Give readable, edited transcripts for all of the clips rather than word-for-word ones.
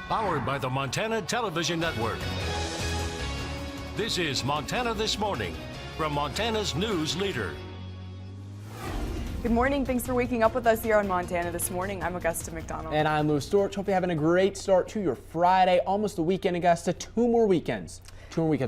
Powered by the Montana Television Network. This is Montana This Morning from Montana's news leader. Good morning. Thanks for waking up with us here on Montana This Morning. I'm Augusta McDonald. And I'm Louis Storch. Hope you're having a great start to your Friday. Almost the weekend, Augusta. Two more weekends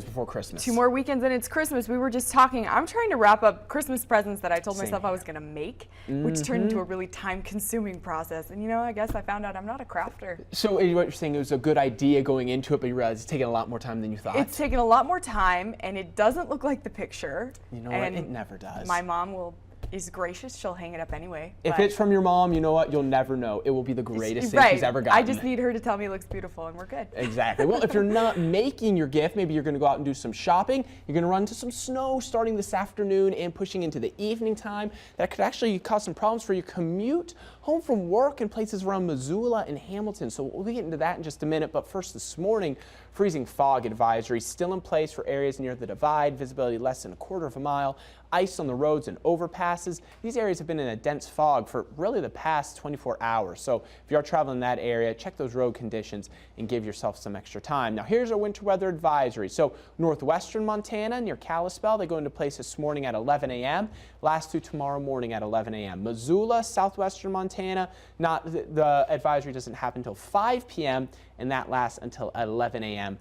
before Christmas. 2 more weekends and it's Christmas. We were just talking. I'm trying to wrap up Christmas presents that I told myself I was going to make, which turned into a really time-consuming process. And you know, I guess I found out I'm not a crafter. So what you're saying, it was a good idea going into it, but you realize it's taking a lot more time than you thought. It's taken a lot more time, and it doesn't look like the picture. You know what? It never does. My mom is gracious. She'll hang it up anyway. If it's from your mom, you know what? You'll never know. It will be the greatest thing she's ever gotten. I just need her to tell me it looks beautiful, and we're good. Exactly. Well, if you're not making your gift, maybe you're going to go out and do some shopping. You're going to run into some snow starting this afternoon and pushing into the evening time. That could actually cause some problems for your commute home from work in places around Missoula and Hamilton. So we'll get into that in just a minute. But first this morning, freezing fog advisory still in place for areas near the divide, visibility less than a quarter of a mile. Ice on the roads and overpasses. These areas have been in a dense fog for really the past 24 hours. So if you are traveling in that area, check those road conditions and give yourself some extra time. Now here's our winter weather advisory. So northwestern Montana near Kalispell, they go into place this morning at 11 a.m. Last through tomorrow morning at 11 a.m. Missoula, southwestern Montana, the advisory doesn't happen until 5 p.m. and that lasts until 11 a.m.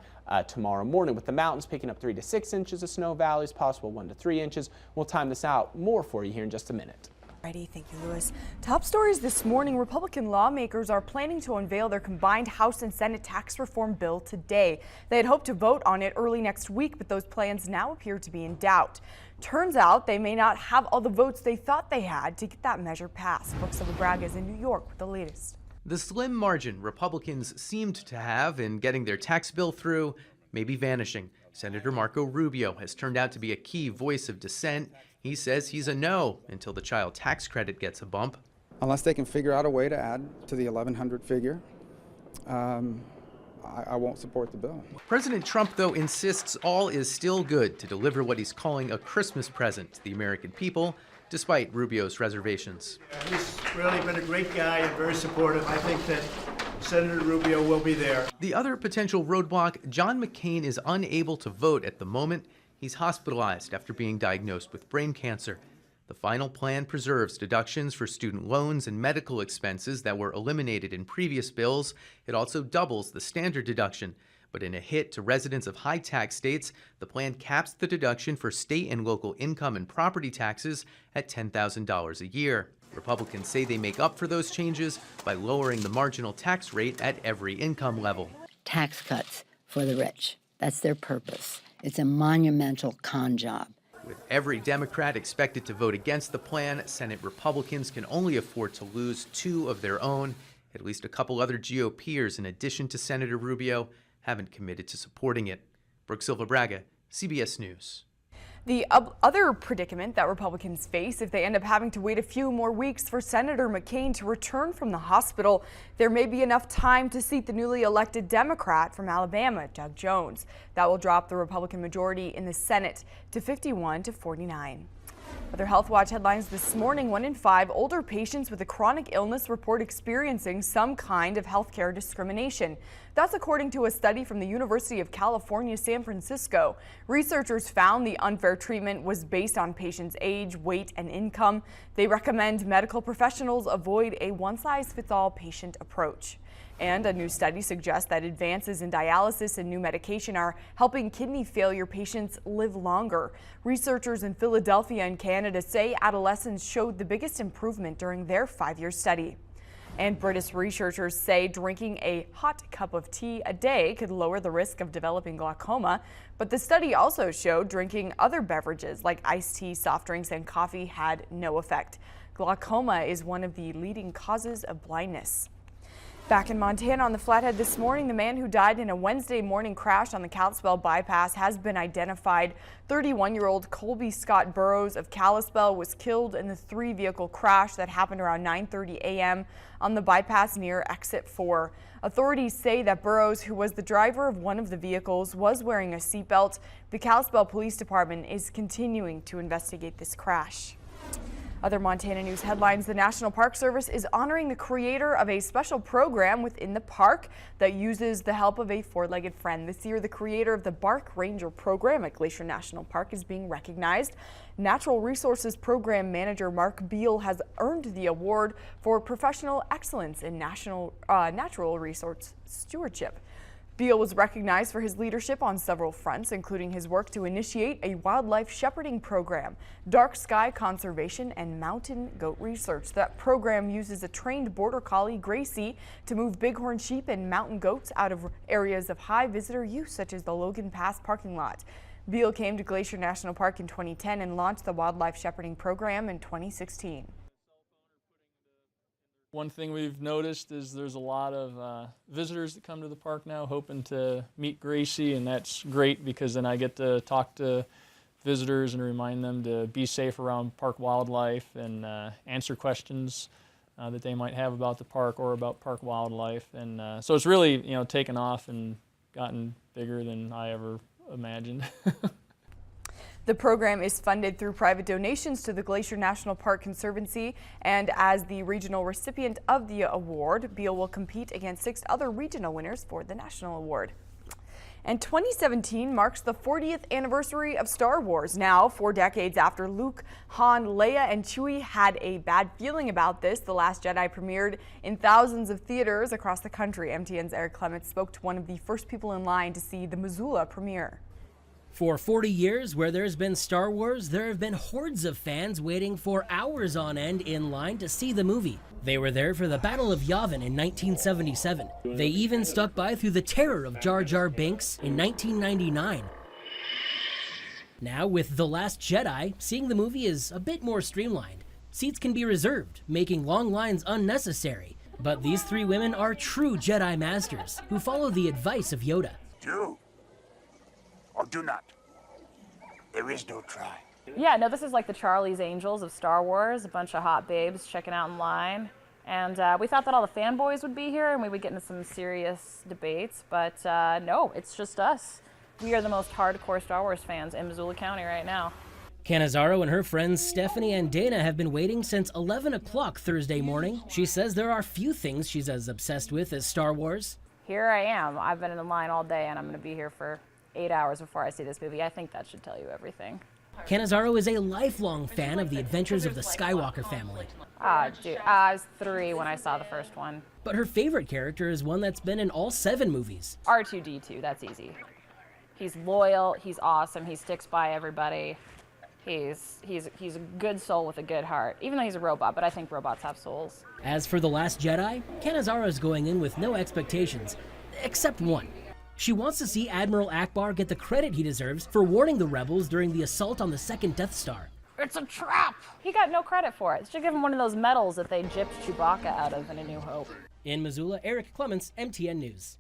Tomorrow morning, with the mountains picking up 3 to 6 inches of snow, valleys possible 1 to 3 inches. We'll time this out more for you here in just a minute. Ready. Thank you, Louis. Top stories this morning. Republican lawmakers are planning to unveil their combined House and Senate tax reform bill today. They had hoped to vote on it early next week, but those plans now appear to be in doubt. Turns out they may not have all the votes they thought they had to get that measure passed. Brooks Braga is in New York with the latest. The slim margin Republicans seemed to have in getting their tax bill through may be vanishing. Senator Marco Rubio has turned out to be a key voice of dissent. He says he's a no until the child tax credit gets a bump. Unless they can figure out a way to add to the 1,100 figure, I won't support the bill. President Trump, though, insists all is still good to deliver what he's calling a Christmas present to the American people, despite Rubio's reservations. He's really been a great guy and very supportive. I think that Senator Rubio will be there. The other potential roadblock, John McCain is unable to vote at the moment. He's hospitalized after being diagnosed with brain cancer. The final plan preserves deductions for student loans and medical expenses that were eliminated in previous bills. It also doubles the standard deduction. But in a hit to residents of high-tax states, the plan caps the deduction for state and local income and property taxes at $10,000 a year. Republicans say they make up for those changes by lowering the marginal tax rate at every income level. Tax cuts for the rich. That's their purpose. It's a monumental con job. With every Democrat expected to vote against the plan, Senate Republicans can only afford to lose 2 of their own. At least a couple other GOPers, in addition to Senator Rubio, haven't committed to supporting it. Brooks Braga, CBS News. The other predicament that Republicans face if they end up having to wait a few more weeks for Senator McCain to return from the hospital, there may be enough time to seat the newly elected Democrat from Alabama, Doug Jones. That will drop the Republican majority in the Senate to 51 to 49. Other Health Watch headlines this morning: 1 in 5 older patients with a chronic illness report experiencing some kind of healthcare discrimination. That's according to a study from the University of California, San Francisco. Researchers found the unfair treatment was based on patients' age, weight, and income. They recommend medical professionals avoid a one-size-fits-all patient approach. And a new study suggests that advances in dialysis and new medication are helping kidney failure patients live longer. Researchers in Philadelphia and Canada say adolescents showed the biggest improvement during their 5-year study. And British researchers say drinking a hot cup of tea a day could lower the risk of developing glaucoma. But the study also showed drinking other beverages like iced tea, soft drinks, and coffee had no effect. Glaucoma is one of the leading causes of blindness. Back in Montana on the Flathead this morning, the man who died in a Wednesday morning crash on the Kalispell bypass has been identified. 31-year-old Colby Scott Burrows of Kalispell was killed in the 3-vehicle crash that happened around 9:30 a.m. on the bypass near Exit 4. Authorities say that Burrows, who was the driver of one of the vehicles, was wearing a seatbelt. The Kalispell Police Department is continuing to investigate this crash. Other Montana news headlines: the National Park Service is honoring the creator of a special program within the park that uses the help of a four-legged friend. This year, the creator of the Bark Ranger program at Glacier National Park is being recognized. Natural Resources Program Manager Mark Beal has earned the award for professional excellence in natural resource stewardship. Beal was recognized for his leadership on several fronts, including his work to initiate a wildlife shepherding program, dark sky conservation, and mountain goat research. That program uses a trained border collie, Gracie, to move bighorn sheep and mountain goats out of areas of high visitor use, such as the Logan Pass parking lot. Beal came to Glacier National Park in 2010 and launched the wildlife shepherding program in 2016. One thing we've noticed is there's a lot of visitors that come to the park now hoping to meet Gracie, and that's great because then I get to talk to visitors and remind them to be safe around park wildlife and answer questions that they might have about the park or about park wildlife. And so it's really, taken off and gotten bigger than I ever imagined. The program is funded through private donations to the Glacier National Park Conservancy, and as the regional recipient of the award, Beal will compete against 6 other regional winners for the national award. And 2017 marks the 40th anniversary of Star Wars. Now, 4 decades after Luke, Han, Leia, and Chewie had a bad feeling about this, The Last Jedi premiered in thousands of theaters across the country. MTN's Eric Clements spoke to one of the first people in line to see the Missoula premiere. For 40 years, where there's been Star Wars, there have been hordes of fans waiting for hours on end in line to see the movie. They were there for the Battle of Yavin in 1977. They even stuck by through the terror of Jar Jar Binks in 1999. Now, with The Last Jedi, seeing the movie is a bit more streamlined. Seats can be reserved, making long lines unnecessary. But these 3 women are true Jedi masters who follow the advice of Yoda. Do or do not. There is no try. Yeah, no, this is like the Charlie's Angels of Star Wars, a bunch of hot babes checking out in line. And we thought that all the fanboys would be here and we would get into some serious debates, but no, it's just us. We are the most hardcore Star Wars fans in Missoula County right now. Cannizzaro and her friends Stephanie and Dana have been waiting since 11 o'clock Thursday morning. She says there are few things she's as obsessed with as Star Wars. Here I am. I've been in the line all day and I'm going to be here for 8 hours before I see this movie. I think that should tell you everything. Cannizzaro is a lifelong fan of the adventures of the Skywalker family. Dude, I was 3 when I saw the first one. But her favorite character is one that's been in all 7 movies. R2-D2, that's easy. He's loyal, he's awesome, he sticks by everybody. He's a good soul with a good heart, even though he's a robot, but I think robots have souls. As for The Last Jedi, Cannizzaro's going in with no expectations, except one. She wants to see Admiral Akbar get the credit he deserves for warning the rebels during the assault on the second Death Star. It's a trap! He got no credit for it. Should give him one of those medals that they gypped Chewbacca out of in A New Hope. In Missoula, Eric Clements, MTN News.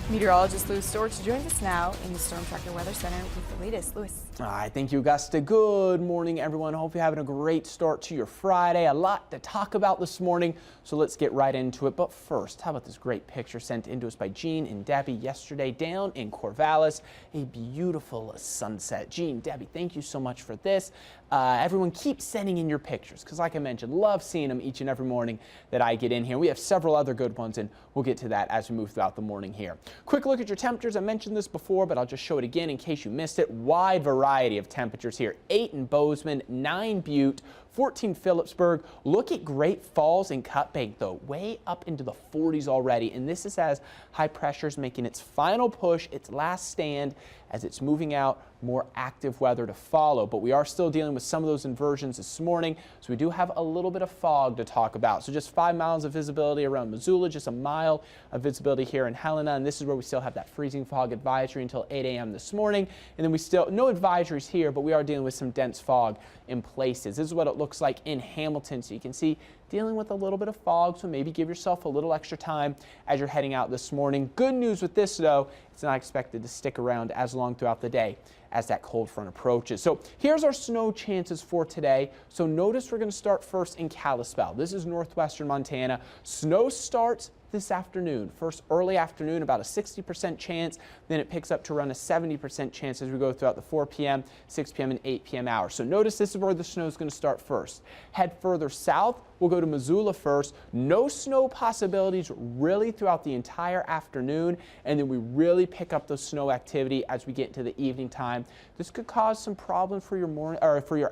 Meteorologist Louis Storch joins us now in the Storm Tracker Weather Center with the latest. Louis. All right, thank you, Augusta. Good morning, everyone. Hope you're having a great start to your Friday. A lot to talk about this morning, so let's get right into it. But first, how about this great picture sent in to us by Jean and Debbie yesterday down in Corvallis? A beautiful sunset. Jean, Debbie, thank you so much for this. Everyone keep sending in your pictures because, like I mentioned, love seeing them each and every morning that I get in here. We have several other good ones, and we'll get to that as we move throughout the morning here. Quick look at your temperatures. I mentioned this before, but I'll just show it again in case you missed it. Wide variety of temperatures here. 8 in Bozeman, 9 Butte, 14 Phillipsburg. Look at Great Falls and Cut Bank, though, way up into the 40s already. And this is as high pressure is making its final push, its last stand, as it's moving out, more active weather to follow. But we are still dealing with some of those inversions this morning, so we do have a little bit of fog to talk about. So just 5 miles of visibility around Missoula, just a mile of visibility here in Helena, and this is where we still have that freezing fog advisory until 8 a.m. this morning. And then we still, no advisories here, but we are dealing with some dense fog in places. This is what it looks like in Hamilton, so you can see dealing with a little bit of fog, so maybe give yourself a little extra time as you're heading out this morning. Good news with this, though, it's not expected to stick around as long throughout the day as that cold front approaches. So here's our snow chances for today. So notice we're going to start first in Kalispell. This is northwestern Montana. Snow starts this afternoon. First early afternoon, about a 60% chance. Then it picks up to around a 70% chance as we go throughout the 4 p.m., 6 p.m., and 8 p.m. hours. So notice this is where the snow is going to start first. Head further south. We'll go to Missoula first. No snow possibilities really throughout the entire afternoon, and then we really pick up the snow activity as we get into the evening time. This could cause some problems for your morning or for your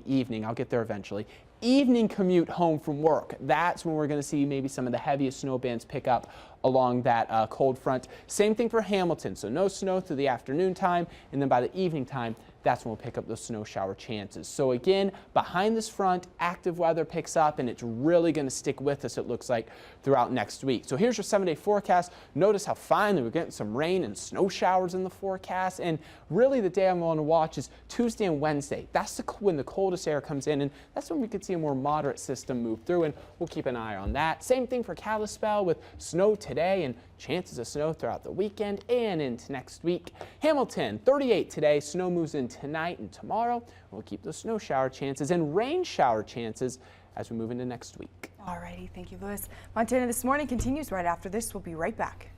evening. I'll get there eventually. Evening commute home from work. That's when we're going to see maybe some of the heaviest snow bands pick up along that cold front. Same thing for Hamilton. So no snow through the afternoon time, and then by the evening time, that's when we'll pick up those snow shower chances. So again, behind this front, active weather picks up, and it's really going to stick with us, it looks like, throughout next week. So here's your 7-day forecast. Notice how finally we're getting some rain and snow showers in the forecast. And really the day I'm going to watch is Tuesday and Wednesday. That's when the coldest air comes in, and that's when we could see a more moderate system move through, and we'll keep an eye on that. Same thing for Kalispell with snow today and chances of snow throughout the weekend and into next week. Hamilton, 38 today. Snow moves in tonight and tomorrow. We'll keep those snow shower chances and rain shower chances as we move into next week. All righty. Thank you, Lewis. Montana This Morning continues right after this. We'll be right back.